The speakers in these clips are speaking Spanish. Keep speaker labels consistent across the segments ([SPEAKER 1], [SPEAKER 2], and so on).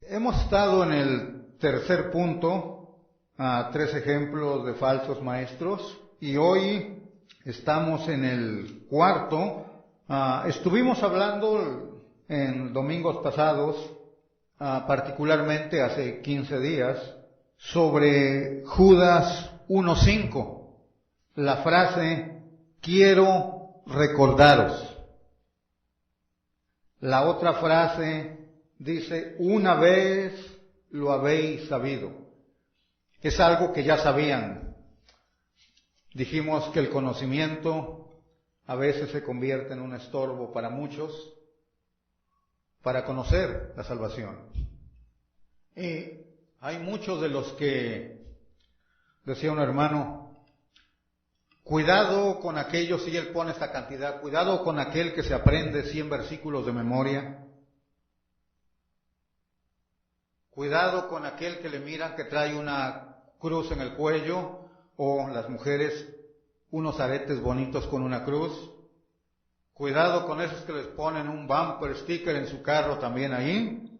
[SPEAKER 1] Hemos estado en el tercer punto, 3 ejemplos de falsos maestros, y hoy estamos en el cuarto. Estuvimos hablando en domingos pasados, particularmente hace 15 días, sobre Judas 1:5, la frase, quiero recordaros. La otra frase dice, una vez lo habéis sabido. Es algo que ya sabían. Dijimos que el conocimiento a veces se convierte en un estorbo para muchos, para conocer la salvación. Y hay muchos de los que, decía un hermano, cuidado con aquellos, y él pone esta cantidad, cuidado con aquel que se aprende 100 versículos de memoria. Cuidado con aquel que le miran que trae una cruz en el cuello, o las mujeres unos aretes bonitos con una cruz. Cuidado con esos que les ponen un bumper sticker en su carro también ahí.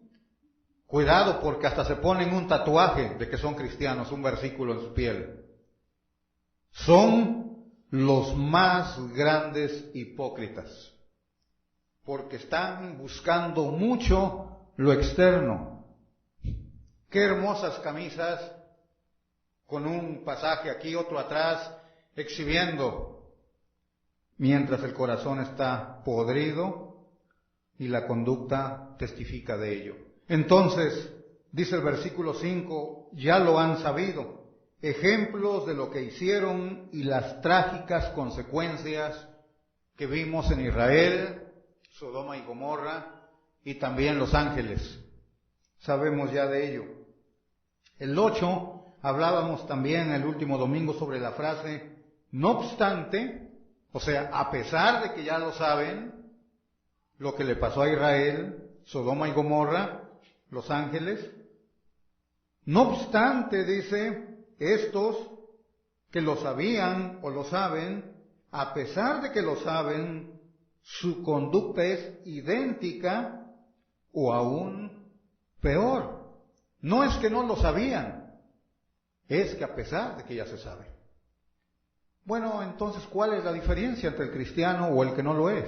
[SPEAKER 1] Cuidado porque hasta se ponen un tatuaje de que son cristianos, un versículo en su piel. Son los más grandes hipócritas, porque están buscando mucho lo externo. Qué hermosas camisas, con un pasaje aquí, otro atrás, exhibiendo, mientras el corazón está podrido y la conducta testifica de ello. Entonces, dice el versículo 5, ya lo han sabido, ejemplos de lo que hicieron y las trágicas consecuencias que vimos en Israel, Sodoma y Gomorra, y también Los Ángeles. Sabemos ya de ello. El 8, hablábamos también el último domingo sobre la frase, no obstante, o sea, a pesar de que ya lo saben, lo que le pasó a Israel, Sodoma y Gomorra, Los Ángeles, no obstante, dice, estos que lo sabían o lo saben, a pesar de que lo saben, su conducta es idéntica o aún peor. No es que no lo sabían, es que a pesar de que ya se sabe. Bueno, entonces, ¿cuál es la diferencia entre el cristiano o el que no lo es?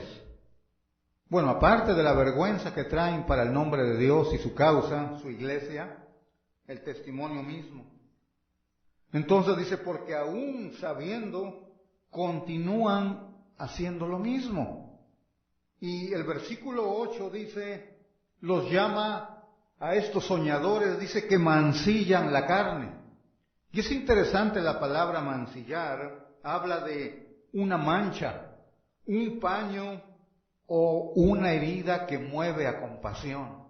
[SPEAKER 1] Bueno, aparte de la vergüenza que traen para el nombre de Dios y su causa, su iglesia, el testimonio mismo. Entonces dice, porque aún sabiendo, continúan haciendo lo mismo. Y el versículo 8 dice, los llama a estos soñadores, dice que mancillan la carne. Y es interesante la palabra mancillar, habla de una mancha, un paño o una herida que mueve a compasión.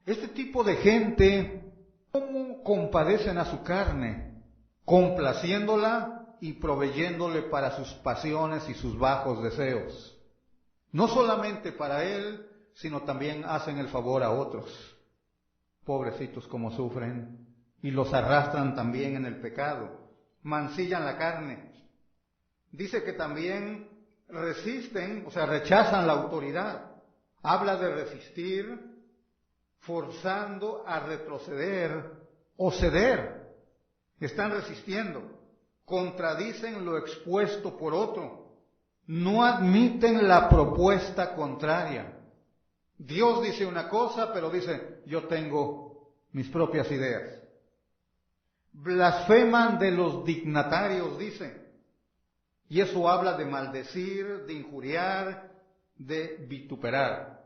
[SPEAKER 1] Este tipo de gente, ¿cómo compadecen a su carne? Complaciéndola y proveyéndole para sus pasiones y sus bajos deseos. No solamente para él, sino también hacen el favor a otros. Pobrecitos como sufren, y los arrastran también en el pecado. Mancillan la carne. Dice que también resisten, o sea, rechazan la autoridad. Habla de resistir, forzando a retroceder o ceder. Están resistiendo. Contradicen lo expuesto por otro. No admiten la propuesta contraria. Dios dice una cosa, pero dice, yo tengo mis propias ideas. Blasfeman de los dignatarios, dice. Y eso habla de maldecir, de injuriar, de vituperar.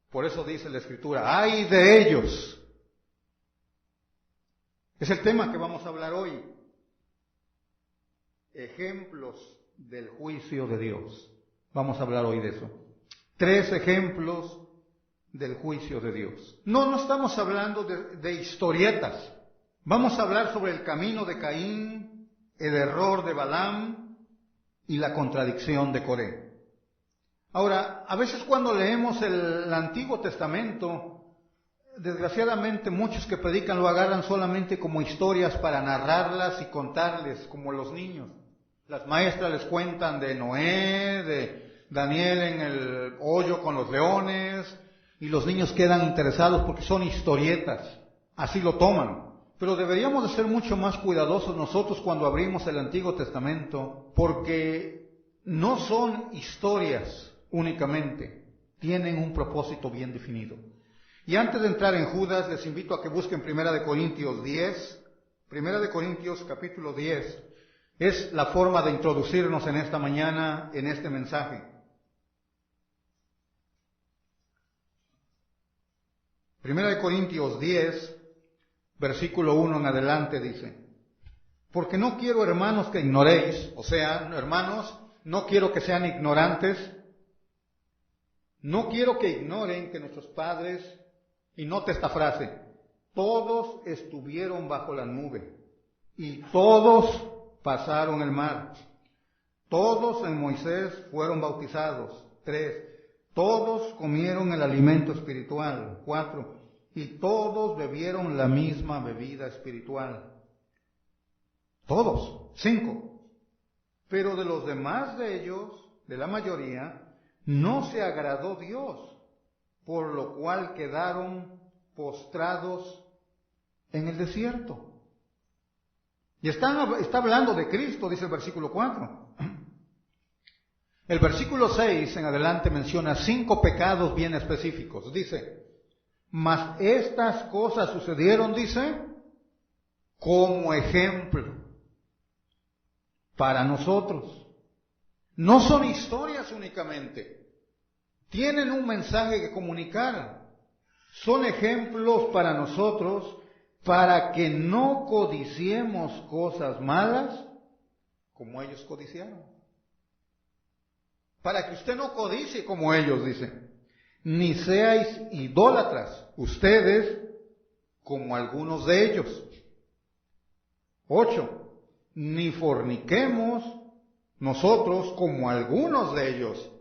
[SPEAKER 1] Por eso dice la Escritura, ¡ay de ellos! Es el tema que vamos a hablar hoy. Ejemplos del juicio de Dios. Vamos a hablar hoy de eso. 3 ejemplos del juicio de Dios. No estamos hablando de historietas. Vamos a hablar sobre el camino de Caín, el error de Balaam y la contradicción de Coré. Ahora, a veces cuando leemos el Antiguo Testamento, desgraciadamente muchos que predican lo agarran solamente como historias para narrarlas y contarles, como los niños. Las maestras les cuentan de Noé, de Daniel en el hoyo con los leones, y los niños quedan interesados porque son historietas, así lo toman. Pero deberíamos de ser mucho más cuidadosos nosotros cuando abrimos el Antiguo Testamento, porque no son historias únicamente, tienen un propósito bien definido. Y antes de entrar en Judas, les invito a que busquen 1 Corintios 10, 1 Corintios capítulo 10, es la forma de introducirnos en esta mañana, en este mensaje. 1 Corintios 10, versículo 1 en adelante dice: porque no quiero, hermanos, que ignoréis, o sea, hermanos, no quiero que sean ignorantes, no quiero que ignoren que nuestros padres, y note esta frase, todos estuvieron bajo la nube, y todos pasaron el mar, todos en Moisés fueron bautizados, 3, todos comieron el alimento espiritual, 4, y todos bebieron la misma bebida espiritual. Todos, 5. Pero de los demás de ellos, de la mayoría, no se agradó Dios, por lo cual quedaron postrados en el desierto. Y está hablando de Cristo, dice el versículo 4. El versículo 6 en adelante menciona 5 pecados bien específicos. Dice: mas estas cosas sucedieron, dice, como ejemplo para nosotros. No son historias únicamente, tienen un mensaje que comunicar. Son ejemplos para nosotros, para que no codiciemos cosas malas como ellos codiciaron. Para que usted no codicie como ellos, dice. Ni seáis idólatras, ustedes como algunos de ellos. 8. Ni forniquemos nosotros como algunos de ellos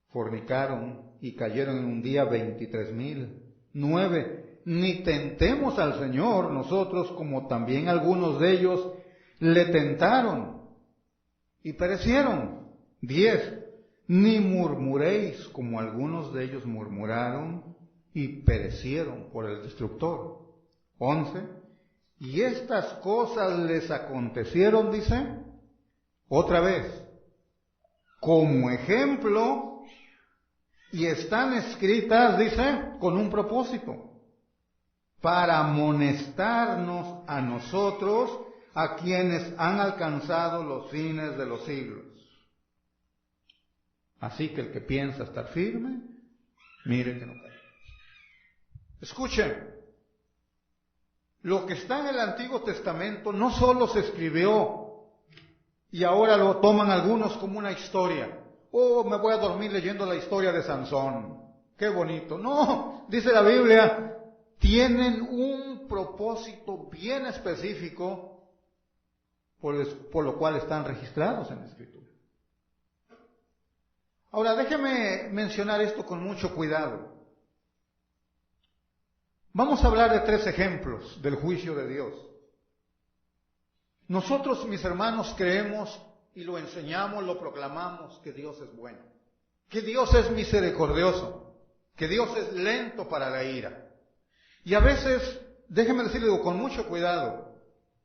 [SPEAKER 1] fornicaron y cayeron en un día 23,000. 9. Ni tentemos al Señor nosotros como también algunos de ellos le tentaron y perecieron. 10. Ni murmuréis como algunos de ellos murmuraron y perecieron por el destructor. 11. Y estas cosas les acontecieron, dice, otra vez, como ejemplo, y están escritas, dice, con un propósito, para amonestarnos a nosotros, a quienes han alcanzado los fines de los siglos. Así que el que piensa estar firme, mire que no cae. Escuchen, lo que está en el Antiguo Testamento no solo se escribió y ahora lo toman algunos como una historia. Oh, me voy a dormir leyendo la historia de Sansón. Qué bonito. No, dice la Biblia, tienen un propósito bien específico por lo cual están registrados en la Escritura. Ahora, déjeme mencionar esto con mucho cuidado. Vamos a hablar de 3 ejemplos del juicio de Dios. Nosotros, mis hermanos, creemos y lo enseñamos, lo proclamamos, que Dios es bueno, que Dios es misericordioso, que Dios es lento para la ira. Y a veces, déjeme decirle con mucho cuidado,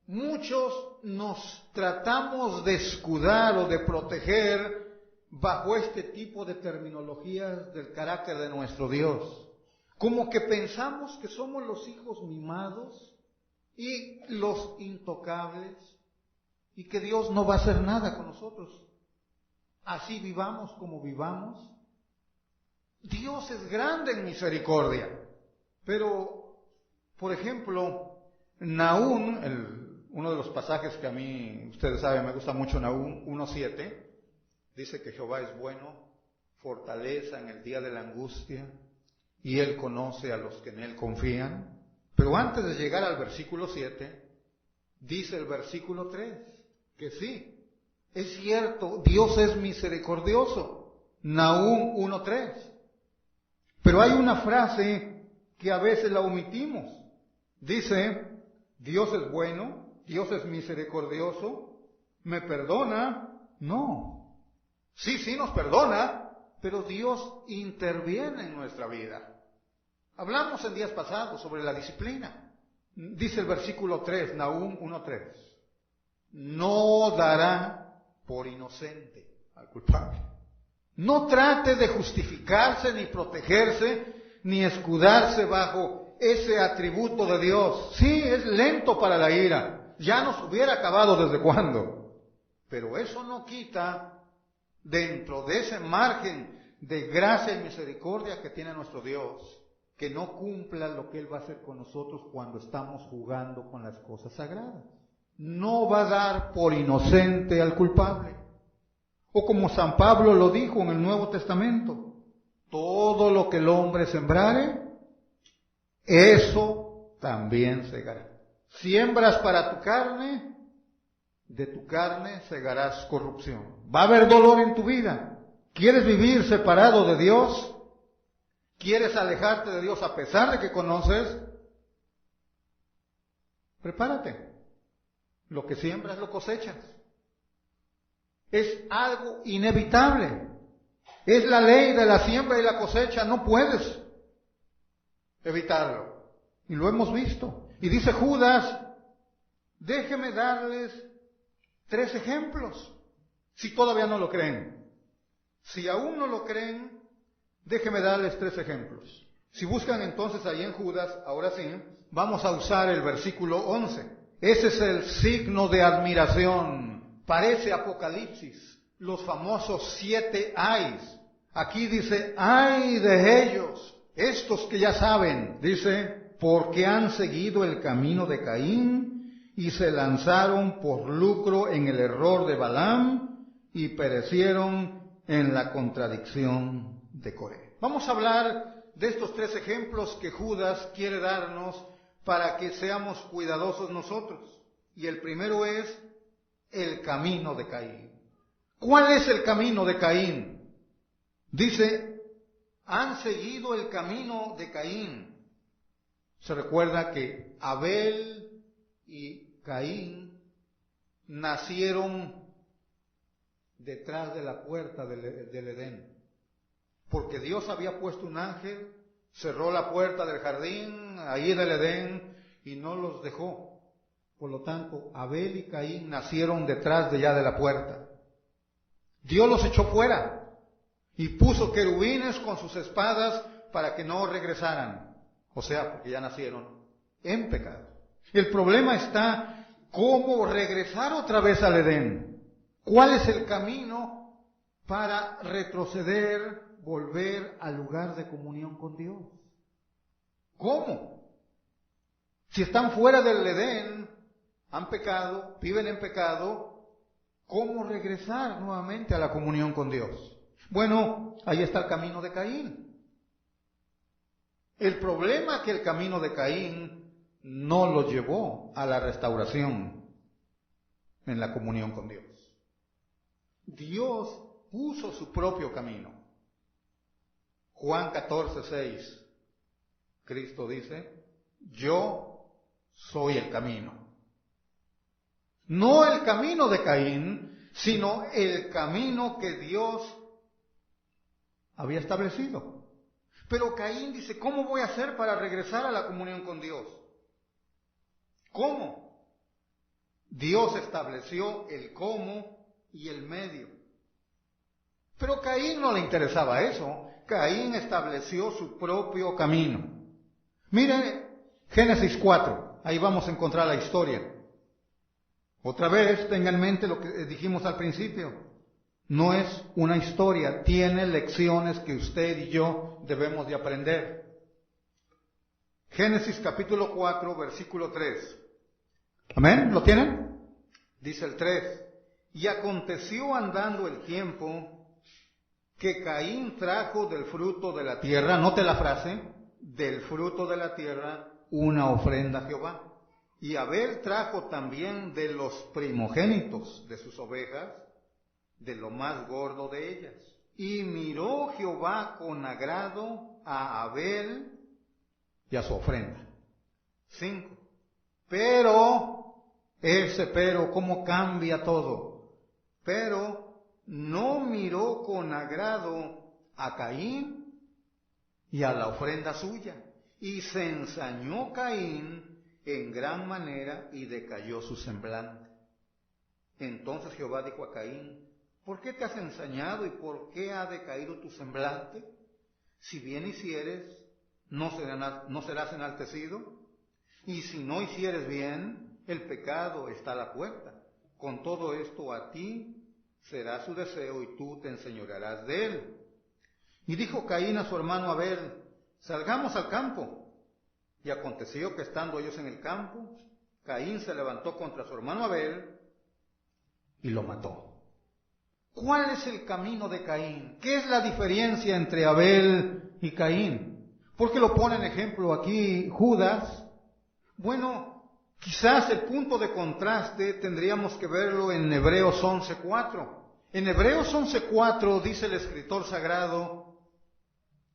[SPEAKER 1] muchos nos tratamos de escudar o de proteger bajo este tipo de terminologías del carácter de nuestro Dios. Como que pensamos que somos los hijos mimados y los intocables y que Dios no va a hacer nada con nosotros. Así vivamos como vivamos. Dios es grande en misericordia. Pero, por ejemplo, Nahum, uno de los pasajes que a mí, ustedes saben, me gusta mucho, Nahum 1:7, dice que Jehová es bueno, fortaleza en el día de la angustia, y Él conoce a los que en Él confían. Pero antes de llegar al versículo 7, dice el versículo 3, que sí, es cierto, Dios es misericordioso, Nahum 1:3. Pero hay una frase que a veces la omitimos. Dice, Dios es bueno, Dios es misericordioso, ¿me perdona? No. Sí nos perdona, pero Dios interviene en nuestra vida. Hablamos en días pasados sobre la disciplina. Dice el versículo 3, Nahum 1:3. No dará por inocente al culpable. No trate de justificarse, ni protegerse, ni escudarse bajo ese atributo de Dios. Sí, es lento para la ira. Ya nos hubiera acabado desde cuándo. Pero eso no quita, dentro de ese margen de gracia y misericordia que tiene nuestro Dios, que no cumpla lo que Él va a hacer con nosotros cuando estamos jugando con las cosas sagradas. No va a dar por inocente al culpable. O como San Pablo lo dijo en el Nuevo Testamento, todo lo que el hombre sembrare, eso también segará. Siembras para tu carne, de tu carne segarás corrupción. Va a haber dolor en tu vida. ¿Quieres vivir separado de Dios? ¿Quieres alejarte de Dios a pesar de que conoces? Prepárate. Lo que siembras lo cosechas. Es algo inevitable. Es la ley de la siembra y la cosecha. No puedes evitarlo. Y lo hemos visto. Y dice Judas, déjeme darles 3 ejemplos. Si todavía no lo creen. Si aún no lo creen, déjeme darles 3 ejemplos. Si buscan entonces ahí en Judas, ahora sí, vamos a usar el versículo 11. Ese es el signo de admiración. Parece Apocalipsis, los famosos 7 ayes. Aquí dice, ay de ellos, estos que ya saben, dice, porque han seguido el camino de Caín y se lanzaron por lucro en el error de Balaam y perecieron en la contradicción de Coré. Vamos a hablar de estos 3 ejemplos que Judas quiere darnos para que seamos cuidadosos nosotros. Y el primero es el camino de Caín. ¿Cuál es el camino de Caín? Dice, han seguido el camino de Caín. Se recuerda que Abel y Caín nacieron detrás de la puerta del Edén. Porque Dios había puesto un ángel, cerró la puerta del jardín, ahí del Edén, y no los dejó. Por lo tanto, Abel y Caín nacieron detrás de la puerta. Dios los echó fuera y puso querubines con sus espadas para que no regresaran. O sea, porque ya nacieron en pecado. El problema está cómo regresar otra vez al Edén. ¿Cuál es el camino para retroceder, volver al lugar de comunión con Dios? ¿Cómo? Si están fuera del Edén, han pecado, viven en pecado, ¿cómo regresar nuevamente a la comunión con Dios? Bueno, ahí está el camino de Caín. El problema es que el camino de Caín no lo llevó a la restauración en la comunión con Dios. Dios puso su propio camino. Juan 14:6, Cristo dice, yo soy el camino. No el camino de Caín, sino el camino que Dios había establecido. Pero Caín dice, ¿cómo voy a hacer para regresar a la comunión con Dios? ¿Cómo? Dios estableció el cómo y el medio. Pero a Caín no le interesaba eso. Caín estableció su propio camino. Mire Génesis 4, ahí vamos a encontrar la historia. Otra vez, tenga en mente lo que dijimos al principio. No es una historia, tiene lecciones que usted y yo debemos de aprender. Génesis capítulo 4, versículo 3. ¿Amén? ¿Lo tienen? Dice el 3. Y aconteció andando el tiempo que Caín trajo del fruto de la tierra, note la frase, del fruto de la tierra, una ofrenda a Jehová. Y Abel trajo también de los primogénitos de sus ovejas, de lo más gordo de ellas. Y miró Jehová con agrado a Abel y a su ofrenda. 5. Pero, ¿cómo cambia todo? Pero no miró con agrado a Caín y a la ofrenda suya. Y se ensañó Caín en gran manera y decayó su semblante. Entonces Jehová dijo a Caín: ¿por qué te has ensañado y por qué ha decaído tu semblante? Si bien hicieres, no serás enaltecido. Y si no hicieres bien, el pecado está a la puerta. Con todo esto a ti será su deseo y tú te enseñorearás de él. Y dijo Caín a su hermano Abel: salgamos al campo. Y aconteció que estando ellos en el campo, Caín se levantó contra su hermano Abel y lo mató. ¿Cuál es el camino de Caín? ¿Qué es la diferencia entre Abel y Caín? ¿Por qué lo pone en ejemplo aquí Judas? Bueno, quizás el punto de contraste tendríamos que verlo en Hebreos 11:4. En Hebreos 11:4 dice el escritor sagrado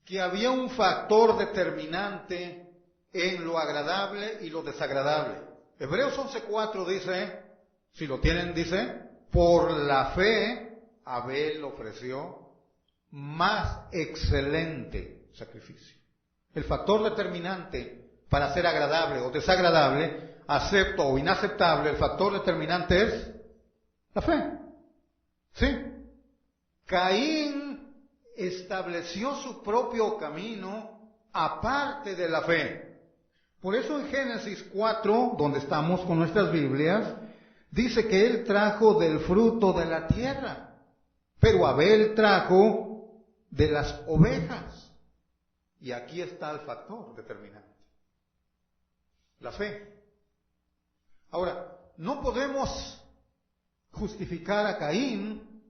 [SPEAKER 1] que había un factor determinante en lo agradable y lo desagradable. Hebreos 11:4 dice, si lo tienen, dice: por la fe Abel ofreció más excelente sacrificio. El factor determinante para ser agradable o desagradable, acepto o inaceptable, el factor determinante es la fe. ¿Sí? Caín estableció su propio camino aparte de la fe. Por eso en Génesis 4, donde estamos con nuestras Biblias, dice que él trajo del fruto de la tierra, pero Abel trajo de las ovejas. Y aquí está el factor determinante: la fe. Ahora, no podemos justificar a Caín,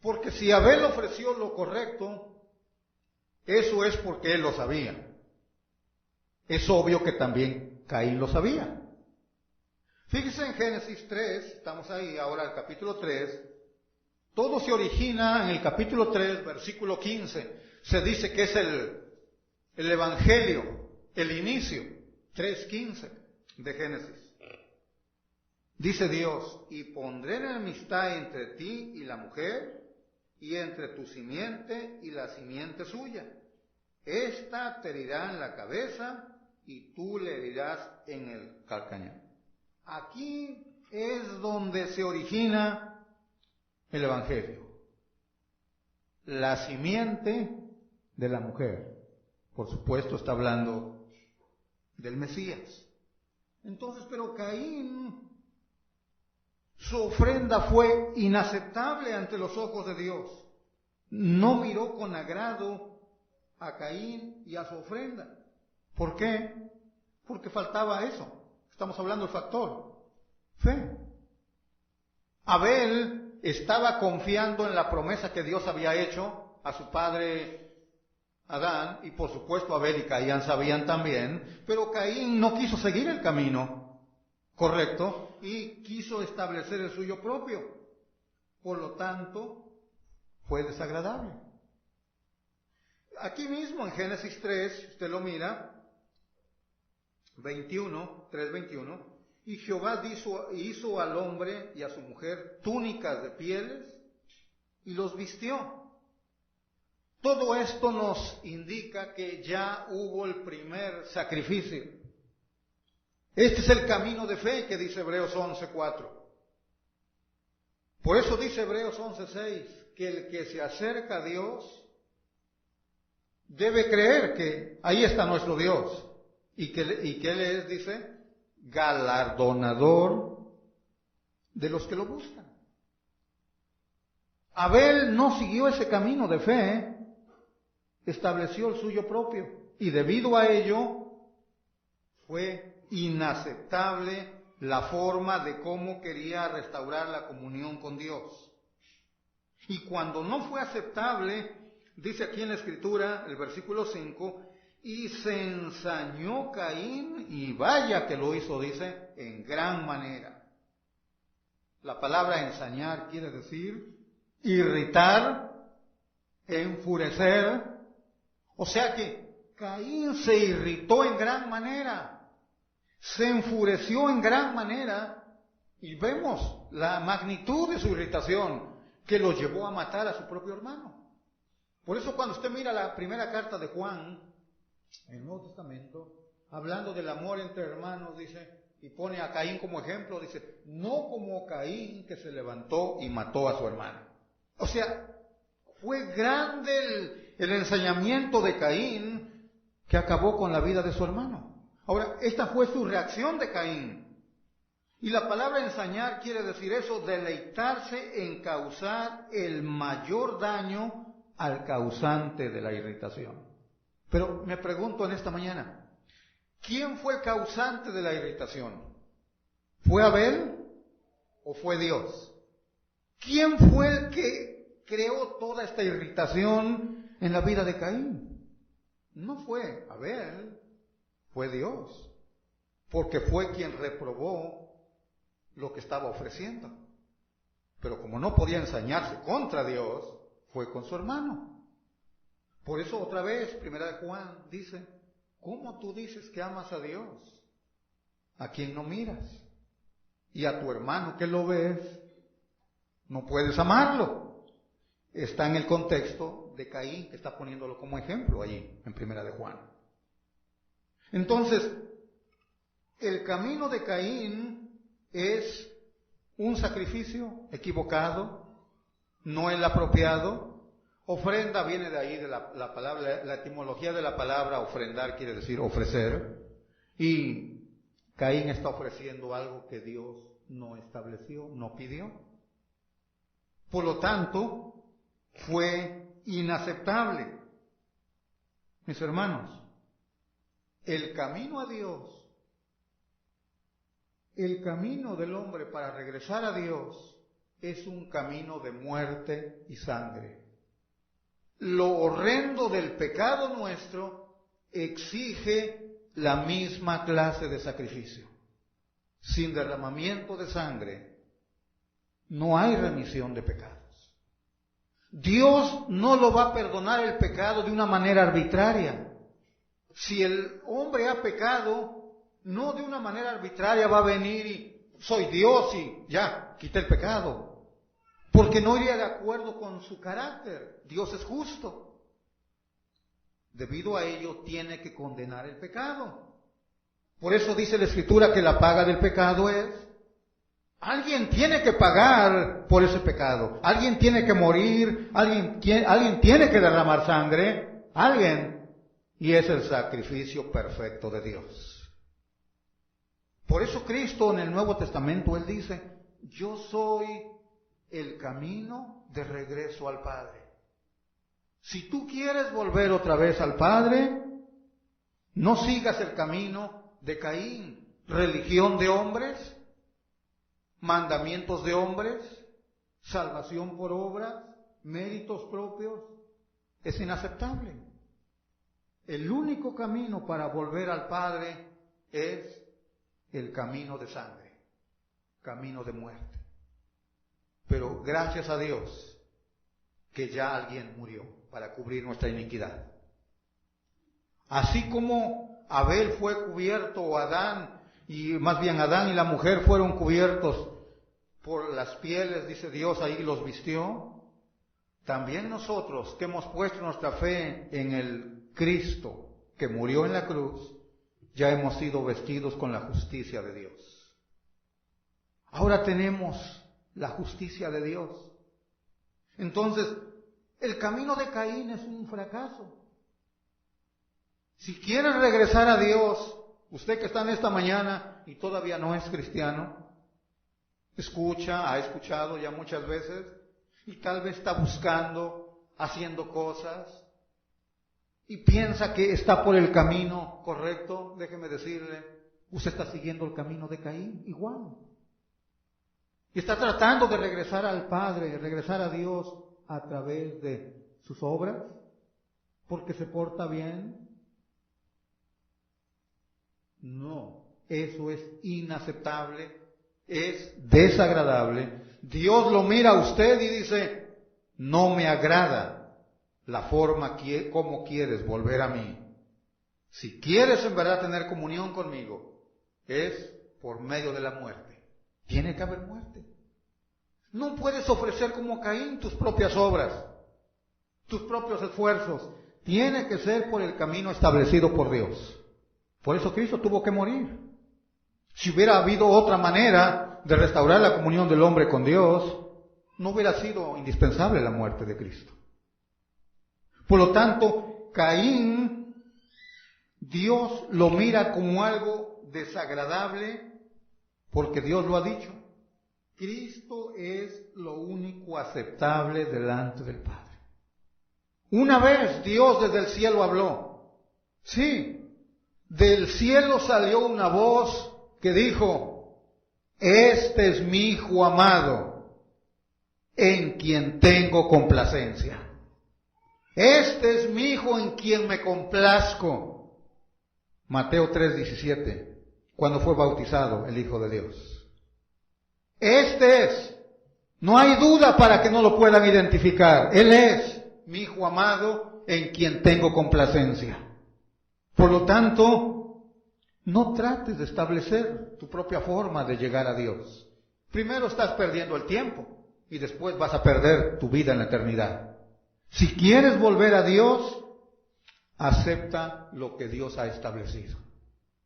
[SPEAKER 1] porque si Abel ofreció lo correcto, eso es porque él lo sabía. Es obvio que también Caín lo sabía. Fíjense en Génesis 3, estamos ahí ahora el capítulo 3, todo se origina en el capítulo 3, versículo 15. Se dice que es el Evangelio, el inicio, 3:15 de Génesis. Dice Dios: y pondré enemistad entre ti y la mujer, y entre tu simiente y la simiente suya. Esta te herirá en la cabeza, y tú le herirás en el calcañar. Aquí es donde se origina el Evangelio. La simiente de la mujer. Por supuesto está hablando del Mesías. Entonces, pero Caín, su ofrenda fue inaceptable ante los ojos de Dios. No miró con agrado a Caín y a su ofrenda. ¿Por qué? Porque faltaba eso. Estamos hablando del factor fe. Abel estaba confiando en la promesa que Dios había hecho a su padre Adán, y por supuesto Abel y Caín sabían también, pero Caín no quiso seguir el camino correcto y quiso establecer el suyo propio. Por lo tanto, fue desagradable. Aquí mismo en Génesis 3, usted lo mira, 3:21, y Jehová hizo al hombre y a su mujer túnicas de pieles y los vistió. Todo esto nos indica que ya hubo el primer sacrificio. Este es el camino de fe que dice Hebreos 11:4. Por eso dice Hebreos 11:6 que el que se acerca a Dios debe creer que ahí está nuestro Dios y que Él es, dice, galardonador de los que lo buscan. Abel no siguió ese camino de fe, estableció el suyo propio, y debido a ello fue inaceptable la forma de cómo quería restaurar la comunión con Dios. Y cuando no fue aceptable, dice aquí en la Escritura, el versículo 5, y se ensañó Caín, y vaya que lo hizo, dice, en gran manera. La palabra ensañar quiere decir irritar, enfurecer. O sea que Caín se irritó en gran manera, se enfureció en gran manera, y vemos la magnitud de su irritación que lo llevó a matar a su propio hermano. Por eso cuando usted mira la primera carta de Juan, en el Nuevo Testamento, hablando del amor entre hermanos, dice, y pone a Caín como ejemplo, dice, no como Caín que se levantó y mató a su hermano. O sea, fue grande el ensañamiento de Caín que acabó con la vida de su hermano. Ahora, esta fue su reacción de Caín. Y la palabra ensañar quiere decir eso, deleitarse en causar el mayor daño al causante de la irritación. Pero me pregunto en esta mañana, ¿quién fue el causante de la irritación? ¿Fue Abel o fue Dios? ¿Quién fue el que creó toda esta irritación en la vida de Caín? No fue Abel, fue Dios, porque fue quien reprobó lo que estaba ofreciendo. Pero como no podía ensañarse contra Dios, fue con su hermano. Por eso otra vez, Primera de Juan dice, ¿cómo tú dices que amas a Dios, a quien no miras? Y a tu hermano que lo ves, no puedes amarlo. Está en el contexto de Caín, que está poniéndolo como ejemplo allí, en Primera de Juan. Entonces, el camino de Caín es un sacrificio equivocado, no el apropiado. Ofrenda viene de ahí, de la palabra, la etimología de la palabra ofrendar quiere decir ofrecer. Y Caín está ofreciendo algo que Dios no estableció, no pidió. Por lo tanto, fue inaceptable. Mis hermanos, el camino a Dios, el camino del hombre para regresar a Dios es un camino de muerte y sangre. Lo horrendo del pecado nuestro exige la misma clase de sacrificio. Sin derramamiento de sangre no hay remisión de pecados. Dios no lo va a perdonar el pecado de una manera arbitraria. Si el hombre ha pecado, no de una manera arbitraria va a venir y soy Dios y ya, quité el pecado. Porque no iría de acuerdo con su carácter. Dios es justo. Debido a ello tiene que condenar el pecado. Por eso dice la Escritura que la paga del pecado es, alguien tiene que pagar por ese pecado. Alguien tiene que morir, alguien tiene que derramar sangre, alguien. Y es el sacrificio perfecto de Dios. Por eso Cristo en el Nuevo Testamento, Él dice, yo soy el camino de regreso al Padre. Si tú quieres volver otra vez al Padre, no sigas el camino de Caín, religión de hombres, mandamientos de hombres, salvación por obras, méritos propios. Es inaceptable. El único camino para volver al Padre es el camino de sangre, camino de muerte. Pero gracias a Dios que ya alguien murió para cubrir nuestra iniquidad. Así como Abel fue cubierto, o Adán, y más bien Adán y la mujer fueron cubiertos por las pieles, dice Dios, ahí los vistió, también nosotros que hemos puesto nuestra fe en el Cristo que murió en la cruz, ya hemos sido vestidos con la justicia de Dios. Ahora tenemos la justicia de Dios. Entonces, el camino de Caín es un fracaso. Si quieres regresar a Dios, usted que está en esta mañana y todavía no es cristiano, ha escuchado ya muchas veces, y tal vez está buscando, haciendo cosas, y piensa que está por el camino correcto, déjeme decirle, usted está siguiendo el camino de Caín, igual. Y está tratando de regresar al Padre, regresar a Dios a través de sus obras, porque se porta bien. No, eso es inaceptable, es desagradable. Dios lo mira a usted y dice, no me agrada la forma como quieres volver a mí. Si quieres en verdad tener comunión conmigo, es por medio de la muerte. Tiene que haber muerte. No puedes ofrecer como Caín tus propias obras, tus propios esfuerzos. tiene que ser por el camino establecido por Dios. Por eso Cristo tuvo que morir. Si hubiera habido otra manera de restaurar la comunión del hombre con Dios, no hubiera sido indispensable la muerte de Cristo. Por lo tanto, Caín, Dios lo mira como algo desagradable porque Dios lo ha dicho. Cristo es lo único aceptable delante del Padre. Una vez Dios desde el cielo habló. Sí, del cielo salió una voz que dijo: este es mi Hijo amado, en quien tengo complacencia. Este es mi Hijo en quien me complazco. Mateo 3:17, cuando fue bautizado el Hijo de Dios. Este es. No hay duda para que no lo puedan identificar. Él es mi Hijo amado en quien tengo complacencia. Por lo tanto, no trates de establecer tu propia forma de llegar a Dios. Primero estás perdiendo el tiempo y después vas a perder tu vida en la eternidad. Si quieres volver a Dios, acepta lo que Dios ha establecido.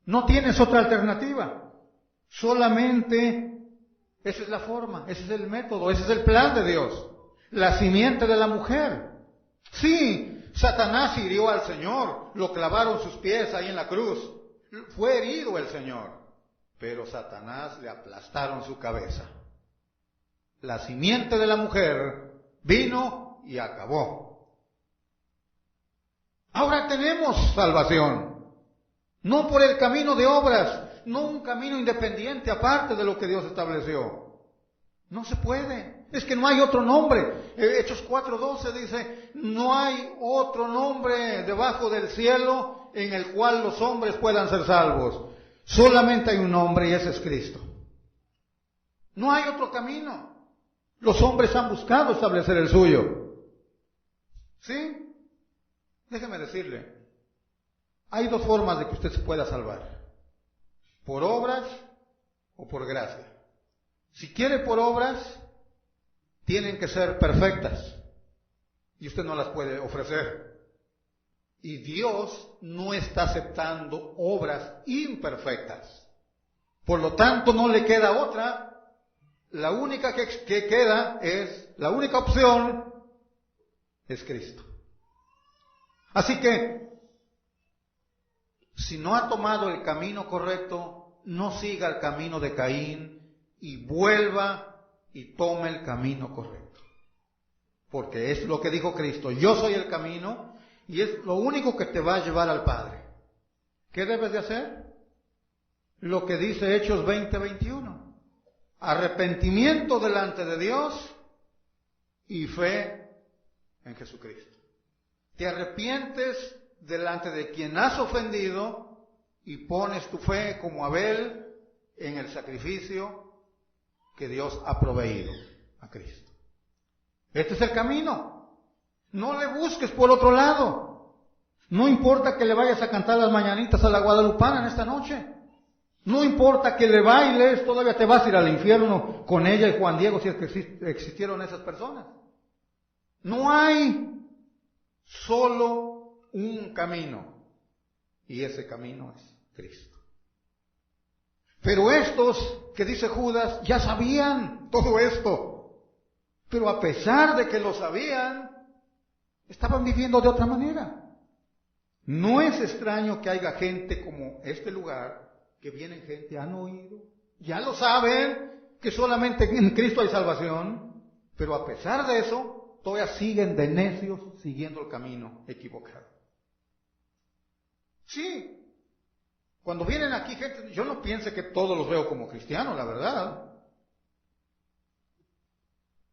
[SPEAKER 1] No tienes otra alternativa. Solamente esa es la forma, ese es el método, ese es el plan de Dios. La simiente de la mujer. Sí, Satanás hirió al Señor, lo clavaron sus pies ahí en la cruz. Fue herido el Señor, pero Satanás le aplastaron su cabeza. La simiente de la mujer vino y acabó. Ahora tenemos salvación, no por el camino de obras, no un camino independiente aparte de lo que Dios estableció. No se puede, es que no hay otro nombre. Hechos 4:12 dice: no hay otro nombre debajo del cielo en el cual los hombres puedan ser salvos. Solamente hay un nombre y ese es Cristo. No hay otro camino. Los hombres han buscado establecer el suyo. ¿Sí? Déjeme decirle, hay dos formas de que usted se pueda salvar: por obras o por gracia. Si quiere por obras, tienen que ser perfectas y usted no las puede ofrecer. Y Dios no está aceptando obras imperfectas. Por lo tanto, no le queda otra. La única que queda la única opción es Cristo. Así que, si no ha tomado el camino correcto, no siga el camino de Caín y vuelva y tome el camino correcto. Porque es lo que dijo Cristo: yo soy el camino y es lo único que te va a llevar al Padre. ¿Qué debes de hacer? Lo que dice Hechos 20:21. Arrepentimiento delante de Dios y fe en Jesucristo. Te arrepientes delante de quien has ofendido y pones tu fe como Abel en el sacrificio que Dios ha proveído a Cristo. Este es el camino. No le busques por otro lado. No importa que le vayas a cantar las mañanitas a la guadalupana en esta noche. No importa que le bailes, todavía te vas a ir al infierno con ella y Juan Diego si es que existieron esas personas. No hay solo un camino y ese camino es Cristo. Pero estos que dice Judas ya sabían todo esto, pero a pesar de que lo sabían, estaban viviendo de otra manera. No es extraño que haya gente como este lugar, que vienen gente, han oído, ya lo saben, que solamente en Cristo hay salvación, pero a pesar de eso, todavía siguen de necios siguiendo el camino equivocado. Sí, cuando vienen aquí gente, yo no piense que todos los veo como cristianos, la verdad.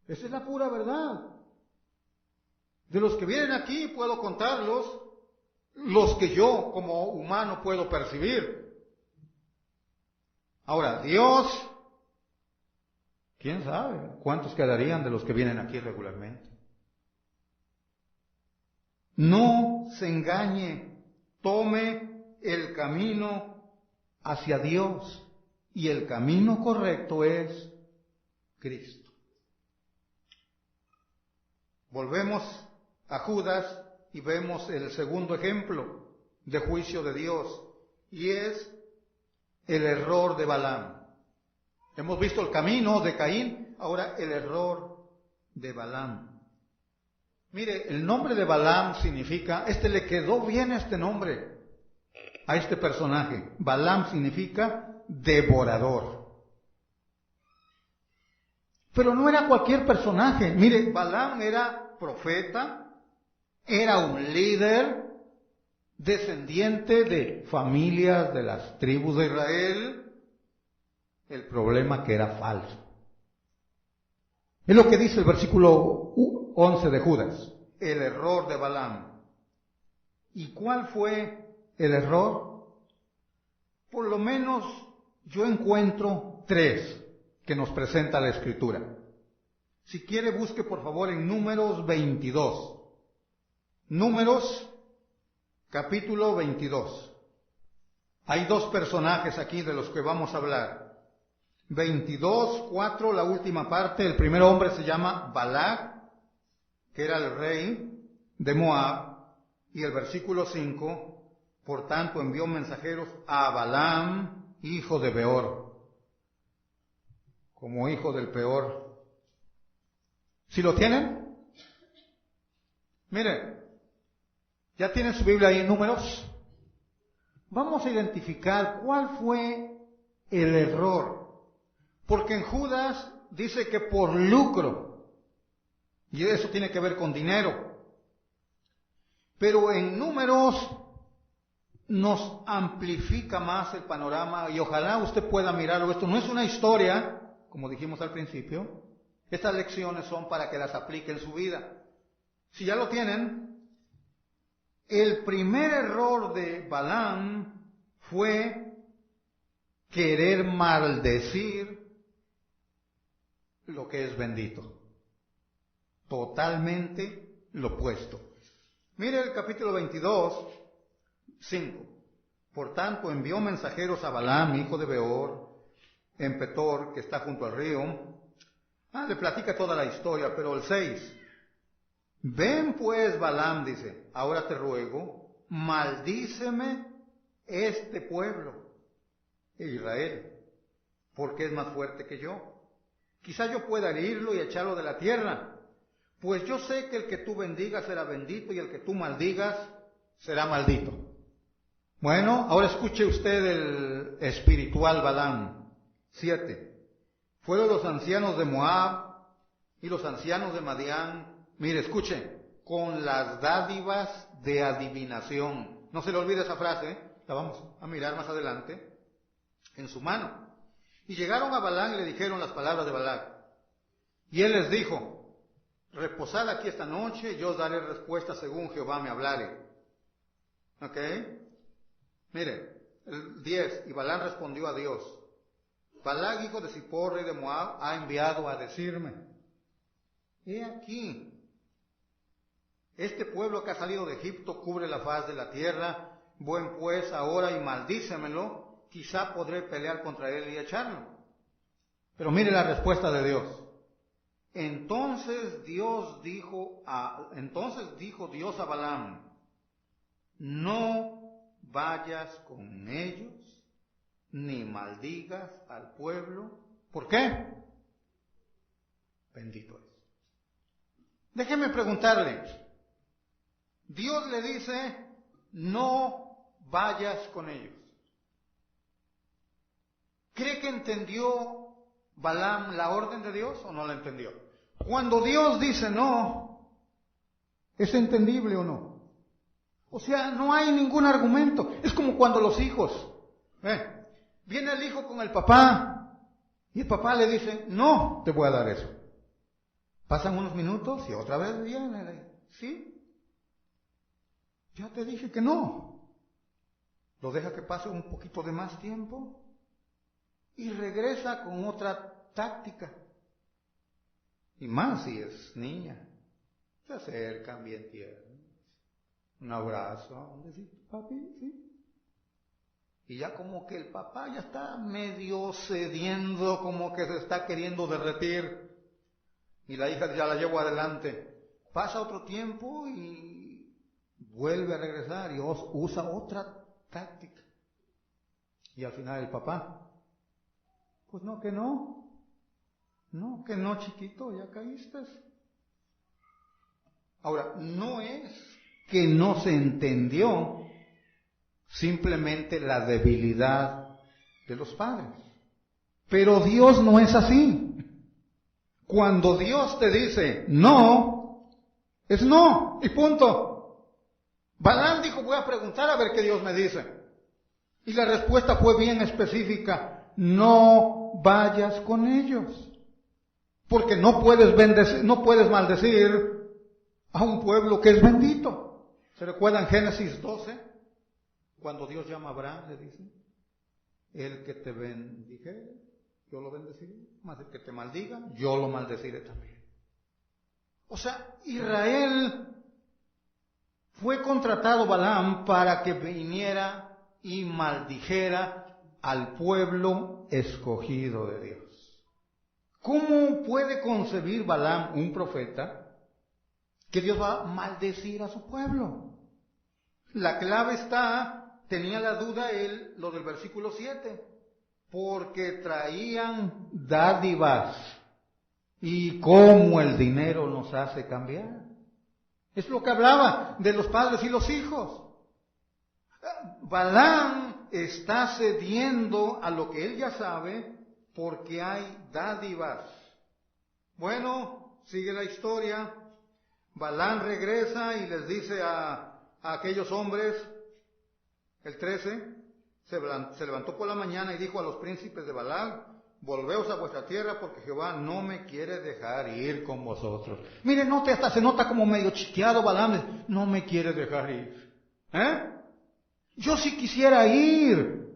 [SPEAKER 1] Esa es la pura verdad. De los que vienen aquí puedo contarlos, los que yo como humano puedo percibir. Ahora, Dios, ¿quién sabe cuántos quedarían de los que vienen aquí regularmente? No se engañe, tome el camino hacia Dios y el camino correcto es Cristo. Volvemos a Judas y vemos el segundo ejemplo de juicio de Dios, y es el error de Balaam. Hemos visto el camino de Caín, ahora el error de Balaam. Mire, el nombre de Balaam significa, le quedó bien este nombre a este personaje. Balaam significa devorador. Pero no era cualquier personaje. Mire, Balaam era profeta, era un líder, descendiente de familias de las tribus de Israel. El problema que era falso. Es lo que dice el versículo 11 de Judas, el error de Balaam. ¿Y cuál fue el error? Por lo menos yo encuentro 3 que nos presenta la Escritura. Si quiere, busque por favor en Números 22. Números, capítulo 22. Hay 2 personajes aquí de los que vamos a hablar. 22:4, la última parte. El primer hombre se llama Balac, que era el rey de Moab. Y el versículo 5, por tanto envió mensajeros a Balaam, hijo de Beor, como hijo del peor. ¿Sí lo tienen? Miren, ¿ya tienen su Biblia ahí en Números? Vamos a identificar cuál fue el error. Porque en Judas dice que por lucro, y eso tiene que ver con dinero. Pero en Números nos amplifica más el panorama y ojalá usted pueda mirarlo. Esto no es una historia, como dijimos al principio. Estas lecciones son para que las aplique en su vida. Si ya lo tienen, el primer error de Balaam fue querer maldecir lo que es bendito. Totalmente lo opuesto. Mire el capítulo 22, 5. Por tanto envió mensajeros a Balaam, hijo de Beor, en Petor, que está junto al río. Le platica toda la historia, pero el 6. Ven pues, Balaam, dice, ahora te ruego, maldíceme este pueblo, Israel, porque es más fuerte que yo. Quizá yo pueda herirlo y echarlo de la tierra, pues yo sé que el que tú bendigas será bendito y el que tú maldigas será maldito. Bueno, ahora escuche usted el espiritual Balaam. 7. Fueron los ancianos de Moab y los ancianos de Madián. Mire, escuche, con las dádivas de adivinación. No se le olvide esa frase, la vamos a mirar más adelante. En su mano. Y llegaron a Balaam y le dijeron las palabras de Balac. Y él les dijo, reposad aquí esta noche, yo os daré respuesta según Jehová me hablare. ¿Ok? Mire, el 10, y Balaam respondió a Dios, Balac, hijo de Zippor, rey de Moab, ha enviado a decirme, he aquí, este pueblo que ha salido de Egipto cubre la faz de la tierra, buen pues ahora y maldícemelo, quizá podré pelear contra él y echarlo. Pero mire la respuesta de Dios. Entonces dijo Dios a Balaam, no vayas con ellos, ni maldigas al pueblo. ¿Por qué? Bendito es. Déjeme preguntarle. Dios le dice, no vayas con ellos. ¿Cree que entendió Balaam la orden de Dios o no la entendió? Cuando Dios dice no, ¿es entendible o no? O sea, no hay ningún argumento. Es como cuando los hijos, viene el hijo con el papá y el papá le dice, no te voy a dar eso. Pasan unos minutos y otra vez viene, ¿sí? Ya te dije que no. Lo deja que pase un poquito de más tiempo y regresa con otra táctica. Y más si es niña. Se acercan bien tiernos. Un abrazo, un besito, papi, sí. Y ya como que el papá ya está medio cediendo, como que se está queriendo derretir. Y la hija ya la llevo adelante. Pasa otro tiempo y vuelve a regresar y usa otra táctica. Y al final el papá, pues no, que no, chiquito, ya caíste. Ahora, no es que no se entendió simplemente la debilidad de los padres. Pero Dios no es así. Cuando Dios te dice no, es no, y punto. Balaam dijo, voy a preguntar a ver qué Dios me dice. Y la respuesta fue bien específica, no vayas con ellos. Porque no puedes maldecir a un pueblo que es bendito. ¿Se recuerdan Génesis 12? Cuando Dios llama a Abraham, le dice, el que te bendijere, yo lo bendeciré, más el que te maldiga, yo lo maldeciré también. O sea, Israel fue contratado Balaam para que viniera y maldijera al pueblo escogido de Dios. ¿Cómo puede concebir Balaam, un profeta, que Dios va a maldecir a su pueblo? La clave tenía la duda él, lo del versículo 7, porque traían dádivas. ¿Y cómo el dinero nos hace cambiar? Es lo que hablaba de los padres y los hijos. Balaam está cediendo a lo que él ya sabe porque hay dádivas. Bueno, sigue la historia. Balaam regresa y les dice a aquellos hombres, el 13, se levantó por la mañana y dijo a los príncipes de Balaam, volveos a vuestra tierra porque Jehová no me quiere dejar ir con vosotros. Mire, hasta se nota como medio chiqueado Balaam, no me quiere dejar ir. Yo sí quisiera ir.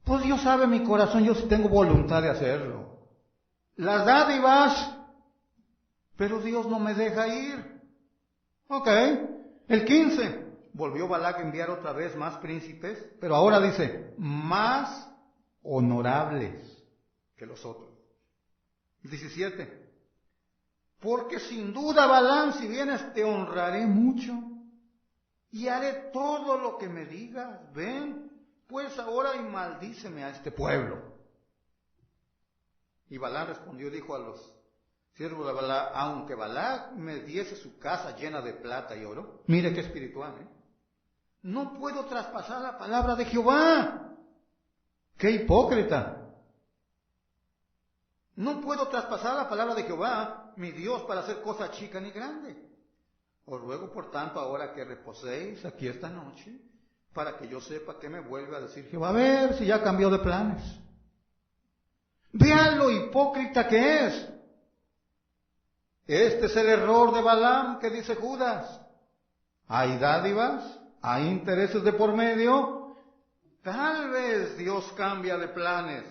[SPEAKER 1] Pues Dios sabe mi corazón, yo sí tengo voluntad de hacerlo. Las dádivas, pero Dios no me deja ir. Ok, el 15. Volvió Balac a enviar otra vez más príncipes, pero ahora dice, más honorables que los otros. 17. Porque sin duda, Balaam, si vienes, te honraré mucho y haré todo lo que me digas. Ven, pues ahora y maldíceme a este pueblo. Y Balaam respondió y dijo a los siervos de Balac, aunque Balac me diese su casa llena de plata y oro, mire qué espiritual, no puedo traspasar la palabra de Jehová. ¡Qué hipócrita! No puedo traspasar la palabra de Jehová, mi Dios, para hacer cosa chica ni grande. Os ruego, por tanto, ahora que reposéis aquí esta noche, para que yo sepa qué me vuelve a decir Jehová. A ver si ya cambió de planes. Vean lo hipócrita que es. Este es el error de Balaam que dice Judas. Hay dádivas, hay intereses de por medio. Tal vez Dios cambia de planes.